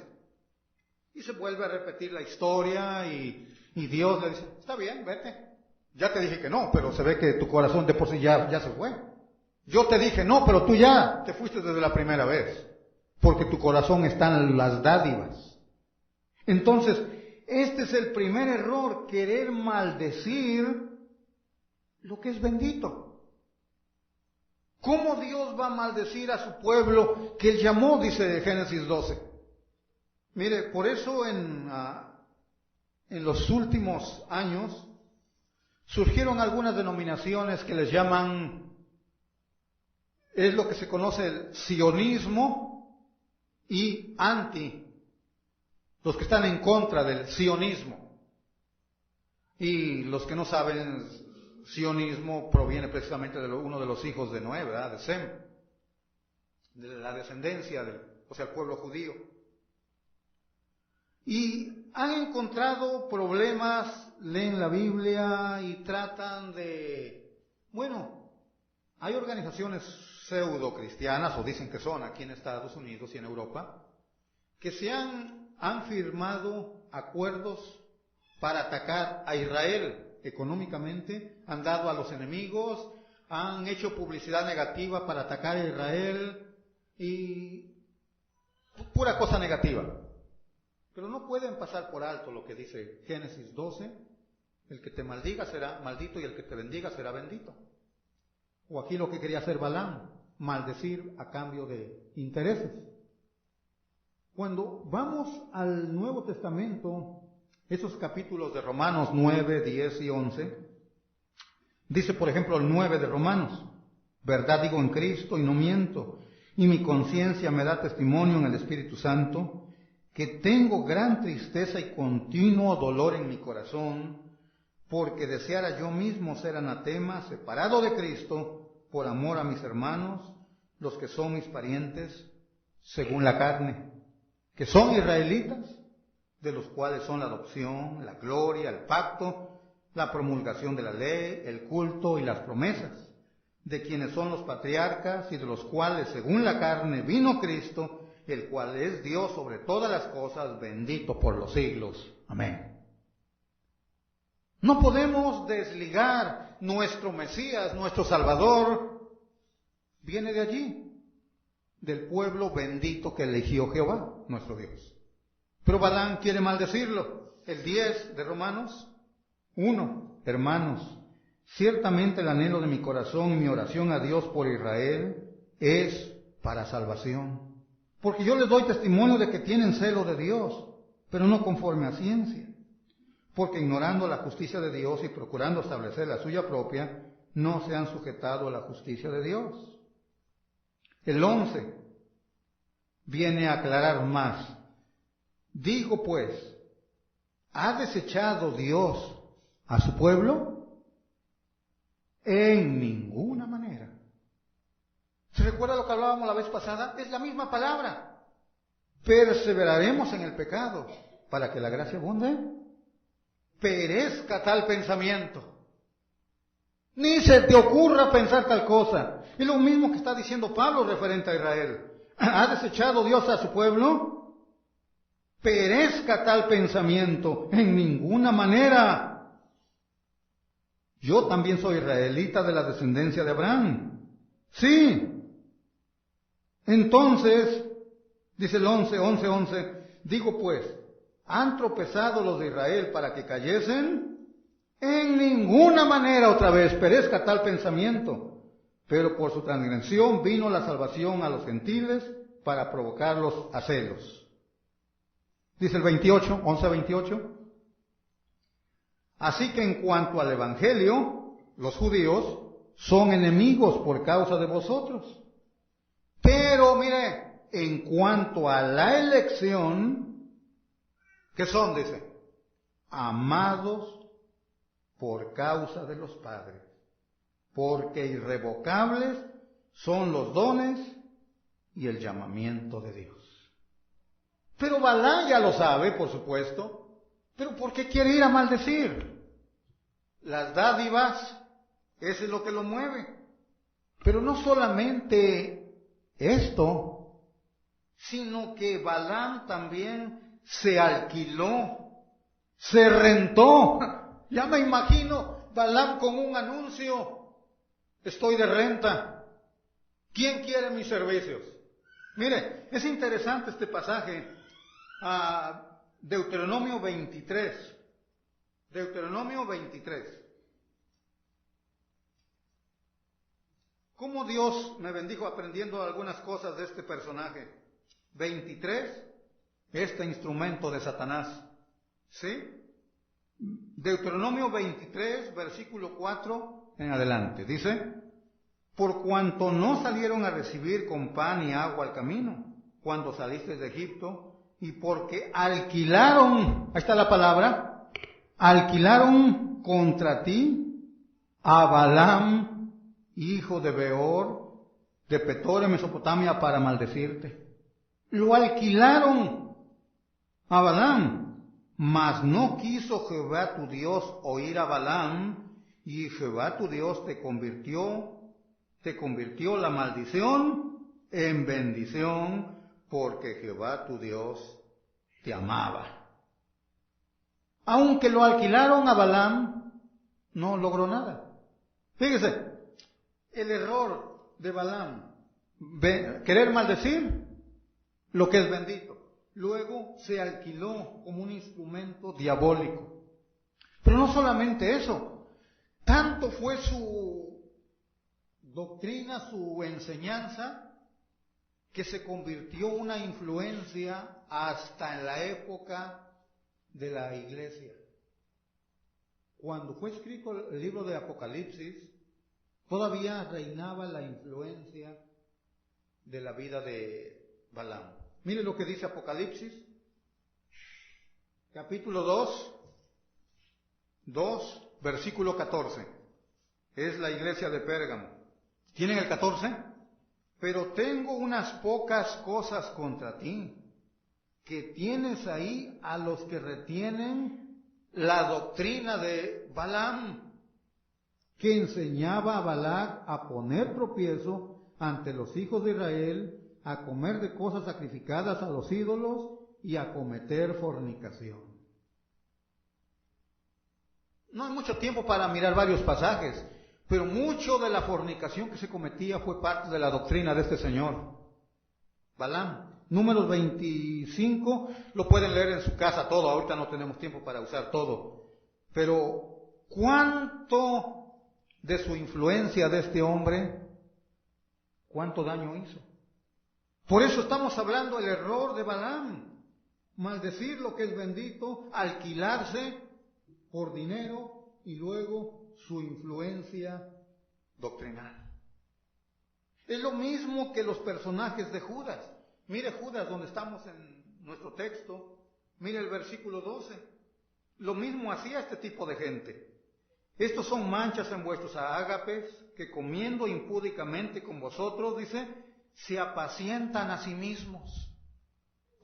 [SPEAKER 1] Y se vuelve a repetir la historia y Dios le dice, está bien, vete. Ya te dije que no, pero se ve que tu corazón de por sí ya se fue. Yo te dije no, pero tú ya te fuiste desde la primera vez. Porque tu corazón está en las dádivas. Entonces, este es el primer error, querer maldecir lo que es bendito. ¿Cómo Dios va a maldecir a su pueblo que Él llamó, dice Génesis 12? Mire, por eso en los últimos años surgieron algunas denominaciones que les llaman, es lo que se conoce el sionismo y los que están en contra del sionismo. Y los que no saben, sionismo proviene precisamente de uno de los hijos de Noé, ¿verdad? De Sem, de la descendencia el pueblo judío. Y han encontrado problemas, leen la Biblia y tratan hay organizaciones pseudo cristianas, o dicen que son aquí en Estados Unidos y en Europa, que han firmado acuerdos para atacar a Israel económicamente, han dado a los enemigos, han hecho publicidad negativa para atacar a Israel y pura cosa negativa. Pero no pueden pasar por alto lo que dice Génesis 12, el que te maldiga será maldito y el que te bendiga será bendito. O aquí lo que quería hacer Balaam, maldecir a cambio de intereses. Cuando vamos al Nuevo Testamento, esos capítulos de Romanos 9, 10 y 11, dice por ejemplo el 9 de Romanos: verdad digo en Cristo y no miento, y mi conciencia me da testimonio en el Espíritu Santo, que tengo gran tristeza y continuo dolor en mi corazón, porque deseara yo mismo ser anatema, separado de Cristo, por amor a mis hermanos, los que son mis parientes, según la carne, que son israelitas, de los cuales son la adopción, la gloria, el pacto, la promulgación de la ley, el culto y las promesas, de quienes son los patriarcas y de los cuales, según la carne, vino Cristo, el cual es Dios sobre todas las cosas, bendito por los siglos. Amén. No podemos desligar nuestro Mesías, nuestro Salvador, viene de allí, del pueblo bendito que eligió Jehová, nuestro Dios. Pero Balaam quiere maldecirlo. El 10 de Romanos 1, hermanos, ciertamente el anhelo de mi corazón y mi oración a Dios por Israel es para salvación. Porque yo les doy testimonio de que tienen celo de Dios, pero no conforme a ciencia. Porque ignorando la justicia de Dios y procurando establecer la suya propia, no se han sujetado a la justicia de Dios. El 11 viene a aclarar más. Digo pues, ¿ha desechado Dios a su pueblo? En ninguna manera. ¿Se recuerda lo que hablábamos la vez pasada? Es la misma palabra. Perseveraremos en el pecado para que la gracia abunde. Perezca tal pensamiento. Ni se te ocurra pensar tal cosa. Es lo mismo que está diciendo Pablo referente a Israel. ¿Ha desechado Dios a su pueblo? Perezca tal pensamiento. En ninguna manera. Yo también soy israelita de la descendencia de Abraham. Sí. Entonces, dice el 11, digo pues, ¿han tropezado los de Israel para que cayesen? En ninguna manera, otra vez, perezca tal pensamiento. Pero por su transgresión vino la salvación a los gentiles para provocarlos a celos. Dice el 28, 11-28. Así que en cuanto al Evangelio, los judíos son enemigos por causa de vosotros. Pero mire, en cuanto a la elección, ¿qué son? Dice, amados por causa de los padres, porque irrevocables son los dones y el llamamiento de Dios. Pero Balaam ya lo sabe, por supuesto, pero ¿por qué quiere ir a maldecir? Las dádivas, eso es lo que lo mueve. Pero no solamente esto, sino que Balaam también se alquiló, se rentó. Ya me imagino Balaam con un anuncio: estoy de renta, ¿quién quiere mis servicios? Mire, es interesante este pasaje, Deuteronomio 23. Deuteronomio 23. ¿Cómo Dios me bendijo aprendiendo algunas cosas de este personaje? 23, este instrumento de Satanás. ¿Sí? Deuteronomio 23, versículo 4 en adelante. Dice, por cuanto no salieron a recibir con pan y agua al camino, cuando saliste de Egipto, y porque alquilaron, ahí está la palabra, alquilaron contra ti a Balaam, hijo de Beor, de Petor en Mesopotamia, para maldecirte. Lo alquilaron a Balaam, mas no quiso Jehová tu Dios oír a Balaam, y Jehová tu Dios te convirtió la maldición en bendición, porque Jehová tu Dios te amaba. Aunque lo alquilaron a Balaam, no logró nada. Fíjese, el error de Balaam, querer maldecir lo que es bendito. Luego se alquiló como un instrumento diabólico. Pero no solamente eso, tanto fue su doctrina, su enseñanza, que se convirtió en una influencia hasta en la época de la iglesia. Cuando fue escrito el libro de Apocalipsis, todavía reinaba la influencia de la vida de Balaam. Mire lo que dice Apocalipsis, capítulo 2, versículo 14. Es la iglesia de Pérgamo. ¿Tienen el 14? Pero tengo unas pocas cosas contra ti, que tienes ahí a los que retienen la doctrina de Balaam, que enseñaba a Balac a poner tropiezo ante los hijos de Israel, a comer de cosas sacrificadas a los ídolos y a cometer fornicación. No hay mucho tiempo para mirar varios pasajes, pero mucho de la fornicación que se cometía fue parte de la doctrina de este señor, Balaam. Números 25, lo pueden leer en su casa todo, ahorita no tenemos tiempo para usar todo. Pero, ¿cuánto de su influencia de este hombre, cuánto daño hizo? Por eso estamos hablando del error de Balaam, maldecir lo que es bendito, alquilarse por dinero y luego su influencia doctrinal. Es lo mismo que los personajes de Judas. Mire Judas, donde estamos en nuestro texto, mire el versículo 12. Lo mismo hacía este tipo de gente. Estos son manchas en vuestros ágapes, que comiendo impúdicamente con vosotros, dice, se apacientan a sí mismos.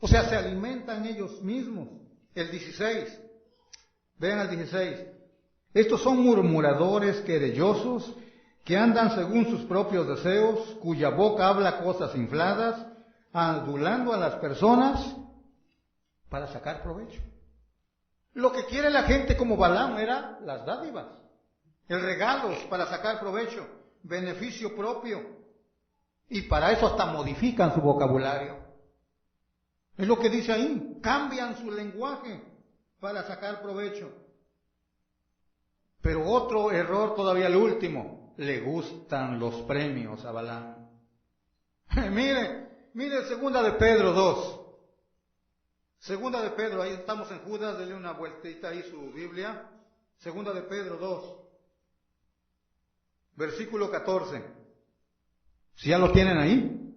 [SPEAKER 1] O sea, se alimentan ellos mismos. El 16, vean el 16. Estos son murmuradores querellosos, que andan según sus propios deseos, cuya boca habla cosas infladas, adulando a las personas para sacar provecho. Lo que quiere la gente como Balaam era las dádivas, el regalos para sacar provecho, beneficio propio, y para eso hasta modifican su vocabulario. Es lo que dice ahí, cambian su lenguaje para sacar provecho. Pero otro error todavía, el último, le gustan los premios a Balaam. Mire, segunda de Pedro 2. Segunda de Pedro, ahí estamos en Judas, denle una vueltita ahí su Biblia. Segunda de Pedro 2, versículo 14. ¿Si ya lo tienen ahí?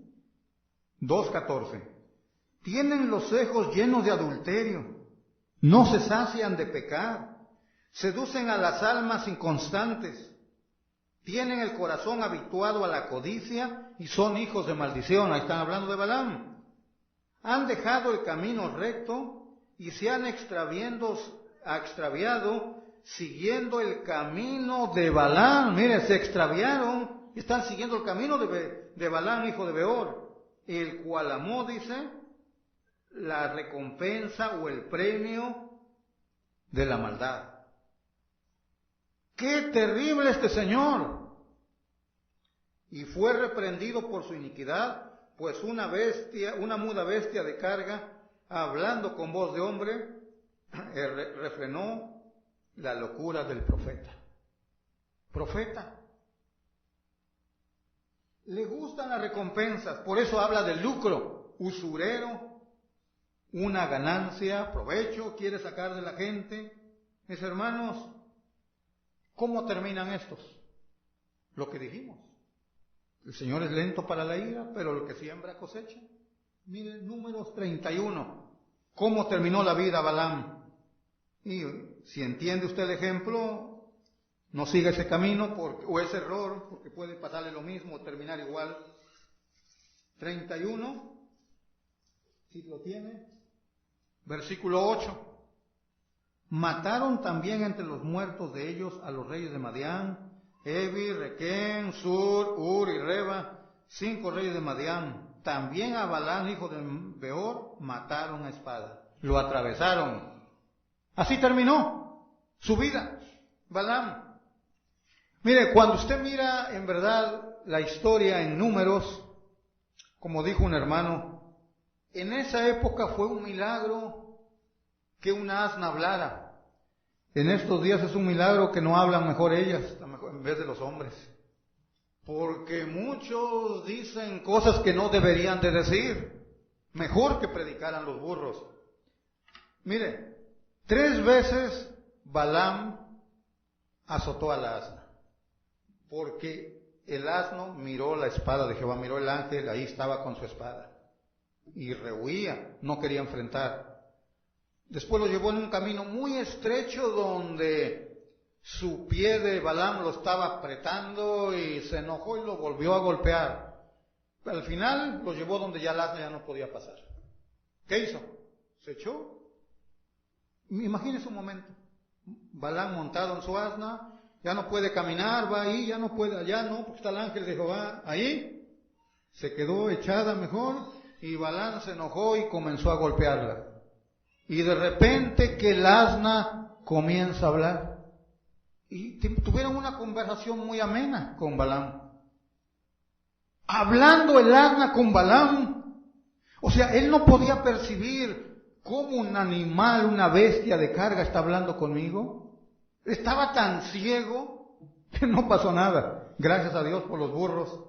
[SPEAKER 1] 2:14. Tienen los ojos llenos de adulterio, no se sacian de pecar, seducen a las almas inconstantes, tienen el corazón habituado a la codicia y son hijos de maldición. Ahí están hablando de Balaam. Han dejado el camino recto y se han extraviado siguiendo el camino de Balaam. Mire, se extraviaron y están siguiendo el camino de Balaam, hijo de Beor, el cual amó, dice, la recompensa o el premio de la maldad. ¡Qué terrible este señor! Y fue reprendido por su iniquidad, pues una muda bestia de carga, hablando con voz de hombre, refrenó la locura del profeta. Profeta. Le gustan las recompensas, por eso habla del lucro, usurero, una ganancia, provecho, quiere sacar de la gente. Mis hermanos, ¿cómo terminan estos? Lo que dijimos. El Señor es lento para la ira, pero lo que siembra cosecha. Miren, Números 31. ¿Cómo terminó la vida Balaam? Y si entiende usted el ejemplo, no siga ese camino o ese error, porque puede pasarle lo mismo o terminar igual. 31, si lo tiene, versículo 8. Mataron también entre los muertos de ellos a los reyes de Madián, Evi, Requén, Sur, Ur y Reba, 5 reyes de Madián. También a Balaam, hijo de Beor, mataron a espada. Lo atravesaron. Así terminó su vida, Balaam. Mire, cuando usted mira en verdad la historia en Números, como dijo un hermano, en esa época fue un milagro que una asna hablara. En estos días es un milagro que no hablan mejor ellas, en vez de los hombres. Porque muchos dicen cosas que no deberían de decir. Mejor que predicaran los burros. Mire, 3 veces Balaam azotó al asno. Porque el asno miró la espada de Jehová, miró el ángel, ahí estaba con su espada. Y rehuía, no quería enfrentar. Después lo llevó en un camino muy estrecho donde su pie de Balaam lo estaba apretando y se enojó y lo volvió a golpear. Al final lo llevó donde ya el asno ya no podía pasar. ¿Qué hizo? Se echó. Imagínese un momento. Balaam montado en su asna, ya no puede caminar, va ahí, ya no puede, allá no, porque está el ángel de Jehová ahí. Se quedó echada mejor y Balaam se enojó y comenzó a golpearla. Y de repente que el asna comienza a hablar. Y tuvieron una conversación muy amena con Balaam. Hablando el asna con Balaam. O sea, él no podía percibir cómo un animal, una bestia de carga está hablando conmigo. Estaba tan ciego que no pasó nada. Gracias a Dios por los burros.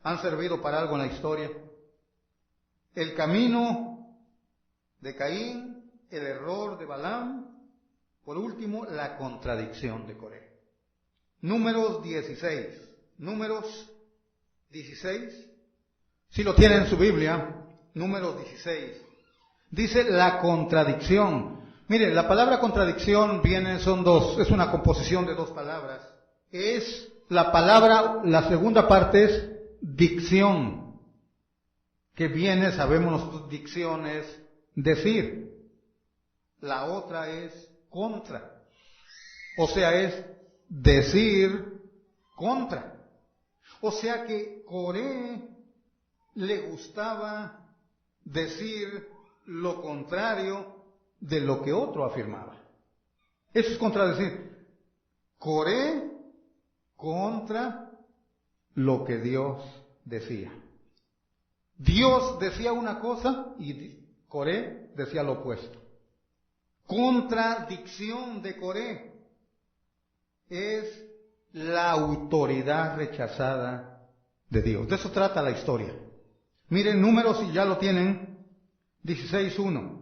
[SPEAKER 1] Han servido para algo en la historia. El camino de Caín, el error de Balaam. Por último, la contradicción de Coré. Números 16. Números 16. Si lo tienen en su Biblia, Números 16. Dice la contradicción. Mire, la palabra contradicción son dos, es una composición de 2 palabras. Es la palabra, la segunda parte es dicción, que viene, sabemos nosotros, dicción es decir. La otra es contra. O sea, es decir contra. O sea que Coré le gustaba decir lo contrario de lo que otro afirmaba. Eso es contradecir. Coré contra lo que Dios decía. Dios decía una cosa y Coré decía lo opuesto. Contradicción de Coré es la autoridad rechazada de Dios. De eso trata la historia. Miren Números, si ya lo tienen, 16:1.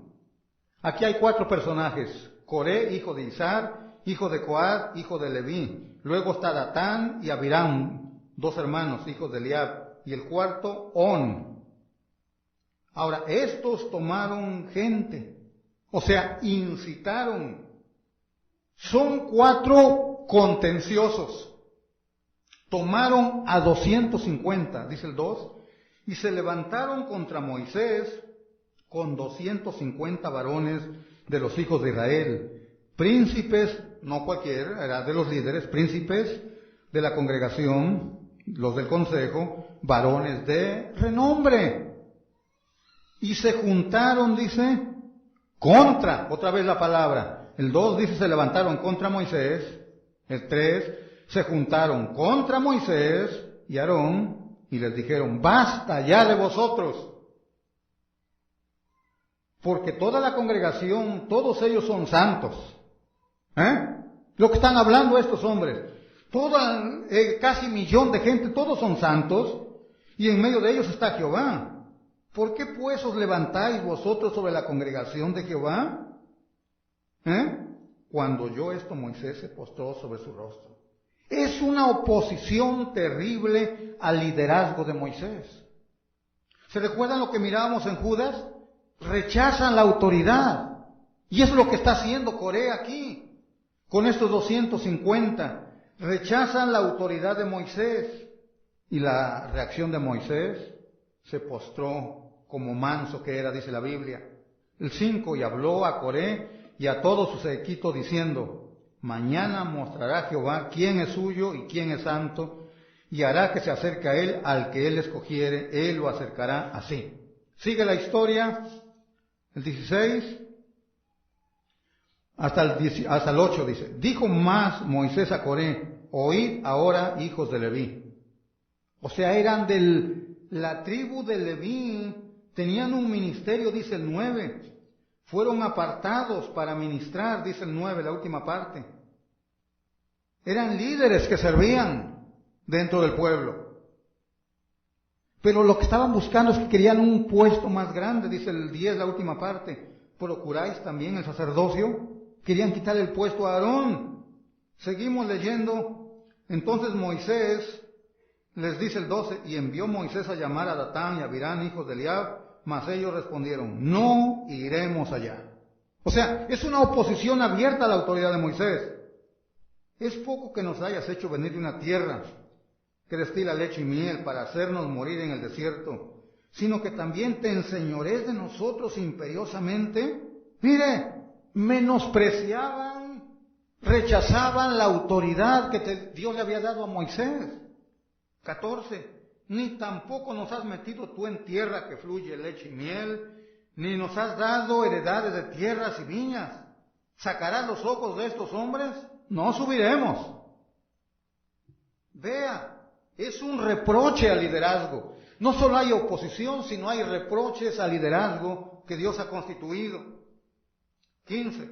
[SPEAKER 1] Aquí hay 4 personajes. Coré, hijo de Izar, hijo de Coat, hijo de Leví. Luego está Datán y Abiram, 2 hermanos, hijos de Eliab. Y el cuarto, On. Ahora, estos tomaron gente, o sea, incitaron. Son 4 contenciosos. Tomaron a 250, dice el 2, y se levantaron contra Moisés con 250 varones de los hijos de Israel, príncipes, no cualquiera, era de los líderes, príncipes de la congregación, los del consejo, varones de renombre. Y se juntaron, dice, contra, otra vez la palabra. El 2 dice se levantaron contra Moisés. El 3, se juntaron contra Moisés y Aarón y les dijeron, basta ya de vosotros. Porque toda la congregación, todos ellos son santos. Lo que están hablando estos hombres. Casi 1,000,000 de gente, todos son santos. Y en medio de ellos está Jehová. ¿Por qué pues os levantáis vosotros sobre la congregación de Jehová? Cuando oyó esto, Moisés se postró sobre su rostro. Es una oposición terrible al liderazgo de Moisés. ¿Se recuerdan lo que mirábamos en Judas? Rechazan la autoridad. Y es lo que está haciendo Coré aquí, con estos 250. Rechazan la autoridad de Moisés. Y la reacción de Moisés, se postró como manso que era, dice la Biblia. El 5, y habló a Coré y a todos sus séquito diciendo, mañana mostrará Jehová quién es suyo y quién es santo, y hará que se acerque a él al que él escogiere, él lo acercará así. Sigue la historia, el 16, hasta el 8 dice, dijo más Moisés a Coré, oíd ahora, hijos de Leví. O sea, eran la tribu de Leví, tenían un ministerio, dice el 9, fueron apartados para ministrar, dice el 9, la última parte. Eran líderes que servían. dentro del pueblo. Pero lo que estaban buscando es que querían un puesto más grande, dice el 10, la última parte. ¿Procuráis también el sacerdocio? Querían quitar el puesto a Aarón. Seguimos leyendo. Entonces Moisés les dice el 12, y envió Moisés a llamar a Datán y a Abirán, hijos de Eliab, mas ellos respondieron, no iremos allá. O sea, es una oposición abierta a la autoridad de Moisés. Es poco que nos hayas hecho venir de una tierra que destila leche y miel para hacernos morir en el desierto, sino que también te enseñorees de nosotros imperiosamente. Mire, menospreciaban, rechazaban la autoridad que Dios le había dado a Moisés. 14. Ni tampoco nos has metido tú en tierra que fluye leche y miel, ni nos has dado heredades de tierras y viñas. ¿Sacarás los ojos de estos hombres? No subiremos. Vea, es un reproche al liderazgo. No solo hay oposición, sino hay reproches al liderazgo que Dios ha constituido. 15.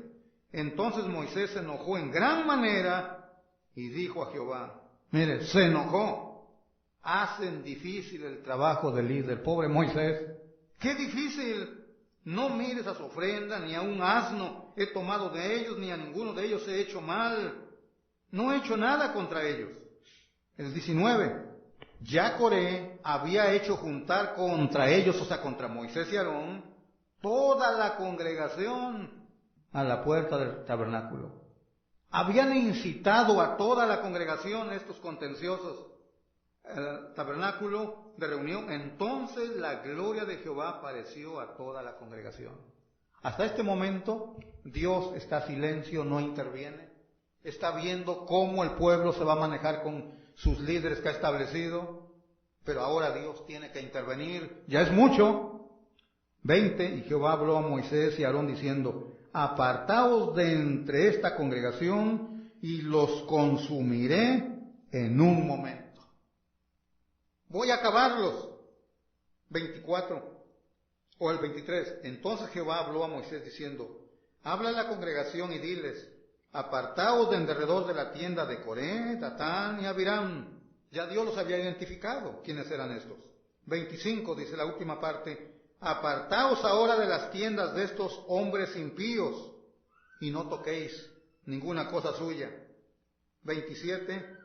[SPEAKER 1] Entonces Moisés se enojó en gran manera y dijo a Jehová, mire, se enojó. Hacen difícil el trabajo del líder. Pobre Moisés. ¡Qué difícil! No mires a su ofrenda, ni a un asno he tomado de ellos, ni a ninguno de ellos he hecho mal. No he hecho nada contra ellos. El 19. Ya Coré había hecho juntar contra ellos, o sea, contra Moisés y Aarón, toda la congregación a la puerta del tabernáculo. Habían incitado a toda la congregación estos contenciosos. El tabernáculo de reunión, entonces la gloria de Jehová apareció a toda la congregación. Hasta este momento Dios está a silencio, no interviene, está viendo cómo el pueblo se va a manejar con sus líderes que ha establecido, pero ahora Dios tiene que intervenir, ya es mucho. 20. Y Jehová habló a Moisés y a Aarón diciendo, apartaos de entre esta congregación y los consumiré en un momento. Voy a acabarlos. 24 o el 23. Entonces Jehová habló a Moisés diciendo, habla a la congregación y diles, apartaos de en derredor de la tienda de Coré, Datán y Abirán. Ya Dios los había identificado. ¿Quiénes eran estos? 25, dice la última parte, apartaos ahora de las tiendas de estos hombres impíos y no toquéis ninguna cosa suya. 27.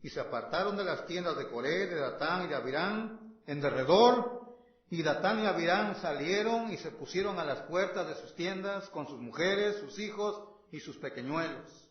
[SPEAKER 1] Y se apartaron de las tiendas de Coré, de Datán y de Abirán, en derredor, y Datán y Abirán salieron y se pusieron a las puertas de sus tiendas con sus mujeres, sus hijos y sus pequeñuelos.